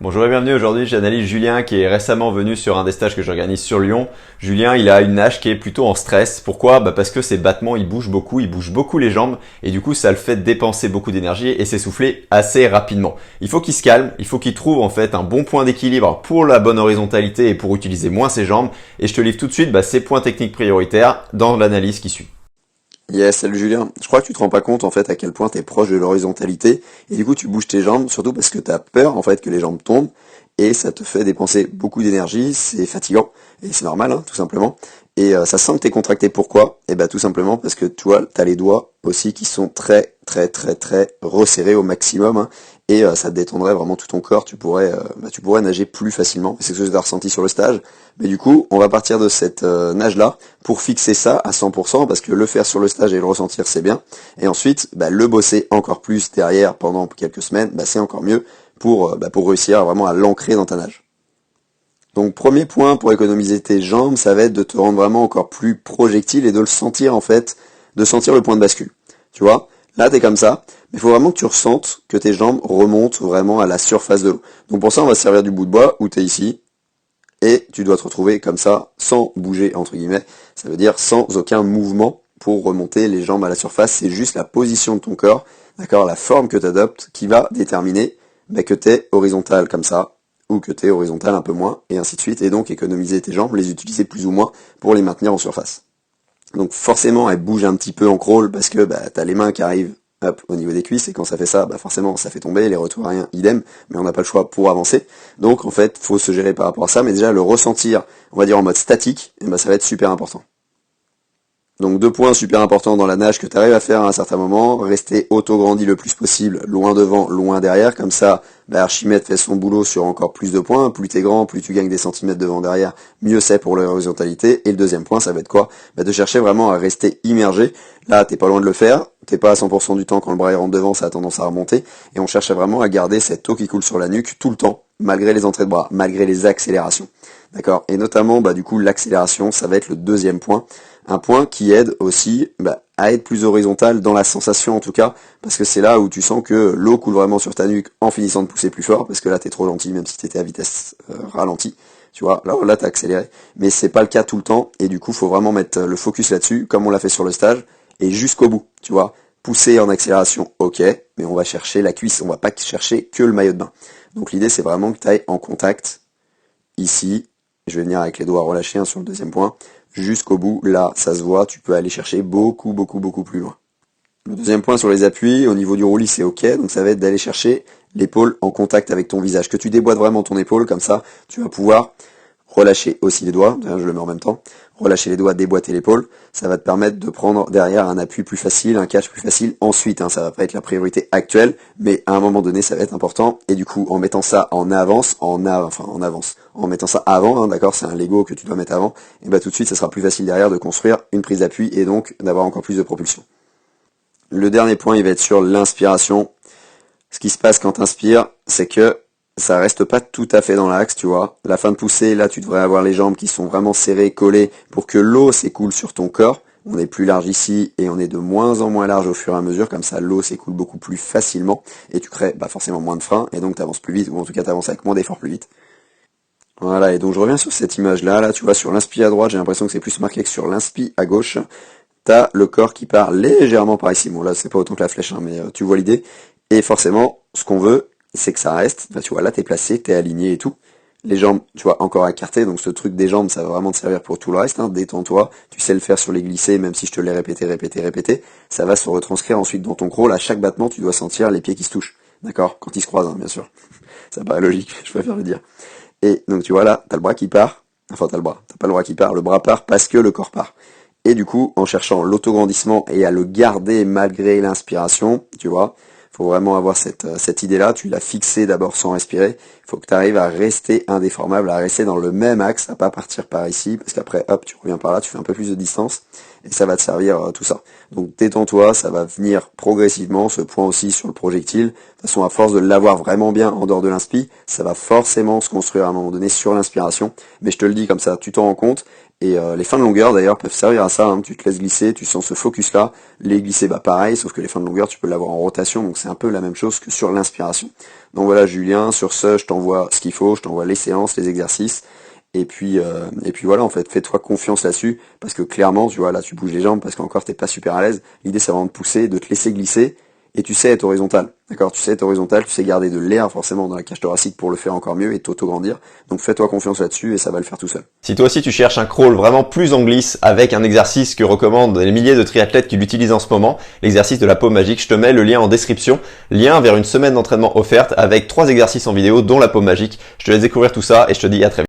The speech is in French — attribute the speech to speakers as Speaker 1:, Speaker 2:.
Speaker 1: Bonjour et bienvenue, aujourd'hui j'analyse Julien qui est récemment venu sur un des stages que j'organise sur Lyon. Julien il a une nage qui est plutôt en stress, pourquoi? Parce que ses battements il bouge beaucoup les jambes et du coup ça le fait dépenser beaucoup d'énergie et s'essouffler assez rapidement. Il faut qu'il se calme, il faut qu'il trouve en fait un bon point d'équilibre pour la bonne horizontalité et pour utiliser moins ses jambes et je te livre tout de suite ses points techniques prioritaires dans l'analyse qui suit.
Speaker 2: Yes, salut Julien. Je crois que tu te rends pas compte en fait à quel point tu es proche de l'horizontalité et du coup tu bouges tes jambes surtout parce que tu as peur en fait que les jambes tombent et ça te fait dépenser beaucoup d'énergie, c'est fatigant et c'est normal tout simplement. Et ça sent que t'es contracté. Pourquoi? Et bah tout simplement parce que tu vois, t'as les doigts aussi qui sont très resserrés au maximum et ça te détendrait vraiment tout ton corps. Tu pourrais nager plus facilement. C'est ce que j'ai ressenti sur le stage. Mais du coup, on va partir de cette nage là pour fixer ça à 100% parce que le faire sur le stage et le ressentir c'est bien. Et ensuite, le bosser encore plus derrière pendant quelques semaines, c'est encore mieux pour réussir vraiment à l'ancrer dans ta nage. Donc premier point pour économiser tes jambes, ça va être de te rendre vraiment encore plus projectile et de le sentir en fait, de sentir le point de bascule. Tu vois, là t'es comme ça, mais il faut vraiment que tu ressentes que tes jambes remontent vraiment à la surface de l'eau. Donc pour ça on va se servir du bout de bois où t'es ici, et tu dois te retrouver comme ça, sans bouger entre guillemets, ça veut dire sans aucun mouvement pour remonter les jambes à la surface, c'est juste la position de ton corps, d'accord, la forme que tu adoptes qui va déterminer que tu es horizontal comme ça, ou que tu es horizontal un peu moins, et ainsi de suite, et donc économiser tes jambes, les utiliser plus ou moins pour les maintenir en surface. Donc forcément, elles bougent un petit peu en crawl parce que tu as les mains qui arrivent au niveau des cuisses, et quand ça fait ça, forcément ça fait tomber, les retours à rien, idem, mais on n'a pas le choix pour avancer. Donc en fait, faut se gérer par rapport à ça, mais déjà le ressentir, on va dire en mode statique, et ça va être super important. Donc 2 points super importants dans la nage que tu arrives à faire à un certain moment, rester auto-grandi le plus possible, loin devant, loin derrière, comme ça Archimède fait son boulot sur encore plus de points, plus t'es grand, plus tu gagnes des centimètres devant derrière, mieux c'est pour l'horizontalité. Et le deuxième point, ça va être quoi? De chercher vraiment à rester immergé. Là, t'es pas loin de le faire, t'es pas à 100% du temps quand le bras rentre devant, ça a tendance à remonter, et on cherche vraiment à garder cette eau qui coule sur la nuque tout le temps, malgré les entrées de bras, malgré les accélérations. D'accord? Et notamment, du coup, l'accélération, ça va être le deuxième point. Un point qui aide aussi à être plus horizontal dans la sensation en tout cas, parce que c'est là où tu sens que l'eau coule vraiment sur ta nuque en finissant de pousser plus fort, parce que là t'es trop gentil, même si t'étais à vitesse ralentie, tu vois, là t'as accéléré, mais c'est pas le cas tout le temps, et du coup faut vraiment mettre le focus là-dessus, comme on l'a fait sur le stage, et jusqu'au bout, tu vois, pousser en accélération, ok, mais on va chercher la cuisse, on va pas chercher que le maillot de bain. Donc l'idée c'est vraiment que tu ailles en contact, ici, je vais venir avec les doigts relâchés sur le deuxième point, jusqu'au bout, là, ça se voit, tu peux aller chercher beaucoup plus loin. Le deuxième point sur les appuis, au niveau du roulis, c'est ok, donc ça va être d'aller chercher l'épaule en contact avec ton visage, que tu déboîtes vraiment ton épaule, comme ça, tu vas pouvoir relâcher aussi les doigts, je le mets en même temps, relâcher les doigts, déboîter l'épaule, ça va te permettre de prendre derrière un appui plus facile, un catch plus facile, ensuite, ça va pas être la priorité actuelle, mais à un moment donné, ça va être important, et du coup, en mettant ça en mettant ça avant, d'accord, c'est un Lego que tu dois mettre avant, et tout de suite, ça sera plus facile derrière de construire une prise d'appui, et donc d'avoir encore plus de propulsion. Le dernier point, il va être sur l'inspiration. Ce qui se passe quand tu inspires, c'est que ça reste pas tout à fait dans l'axe, tu vois. La fin de poussée, là, tu devrais avoir les jambes qui sont vraiment serrées, collées, pour que l'eau s'écoule sur ton corps. On est plus large ici, et on est de moins en moins large au fur et à mesure, comme ça l'eau s'écoule beaucoup plus facilement, et tu crées forcément moins de frein, et donc tu avances plus vite, ou en tout cas tu avances avec moins d'efforts plus vite. Voilà, et donc je reviens sur cette image-là, là, tu vois, sur l'inspi à droite, j'ai l'impression que c'est plus marqué que sur l'inspi à gauche. T'as le corps qui part légèrement par ici. Bon là c'est pas autant que la flèche, mais tu vois l'idée. Et forcément, ce qu'on veut, c'est que ça reste. Tu vois, là t'es placé, t'es aligné et tout. Les jambes, tu vois, encore écartées, donc ce truc des jambes, ça va vraiment te servir pour tout le reste. Détends-toi, tu sais le faire sur les glissés, même si je te l'ai répété. Ça va se retranscrire ensuite dans ton crawl. À chaque battement, tu dois sentir les pieds qui se touchent. D'accord? Quand ils se croisent, bien sûr. Ça paraît logique, je préfère le dire. Et donc tu vois là, t'as le bras qui part. Enfin t'as pas le bras qui part, le bras part parce que le corps part. Et du coup, en cherchant l'autograndissement et à le garder malgré l'inspiration, tu vois, faut vraiment avoir cette idée-là, tu l'as fixée d'abord sans respirer, il faut que tu arrives à rester indéformable, à rester dans le même axe, à pas partir par ici, parce qu'après, hop, tu reviens par là, tu fais un peu plus de distance, et ça va te servir tout ça. Donc détends-toi, ça va venir progressivement, ce point aussi sur le projectile. De toute façon, à force de l'avoir vraiment bien en dehors de l'inspi, ça va forcément se construire à un moment donné sur l'inspiration. Mais je te le dis comme ça, tu t'en rends compte. Et les fins de longueur d'ailleurs peuvent servir à ça, hein. Tu te laisses glisser, tu sens ce focus là, les glisser bah pareil, sauf que les fins de longueur tu peux l'avoir en rotation, donc c'est un peu la même chose que sur l'inspiration. Donc voilà Julien, sur ce je t'envoie ce qu'il faut, je t'envoie les séances, les exercices, et puis voilà en fait, fais-toi confiance là-dessus, parce que clairement tu vois là tu bouges les jambes parce qu'encore t'es pas super à l'aise, l'idée c'est vraiment de pousser, de te laisser glisser, et tu sais être horizontal, d'accord? Tu sais être horizontal, tu sais garder de l'air forcément dans la cage thoracique pour le faire encore mieux et t'auto-grandir. Donc fais-toi confiance là-dessus et ça va le faire tout seul.
Speaker 1: Si toi aussi tu cherches un crawl vraiment plus en glisse avec un exercice que recommandent les milliers de triathlètes qui l'utilisent en ce moment, l'exercice de la paume magique, je te mets le lien en description, lien vers une semaine d'entraînement offerte avec 3 exercices en vidéo dont la paume magique. Je te laisse découvrir tout ça et je te dis à très vite.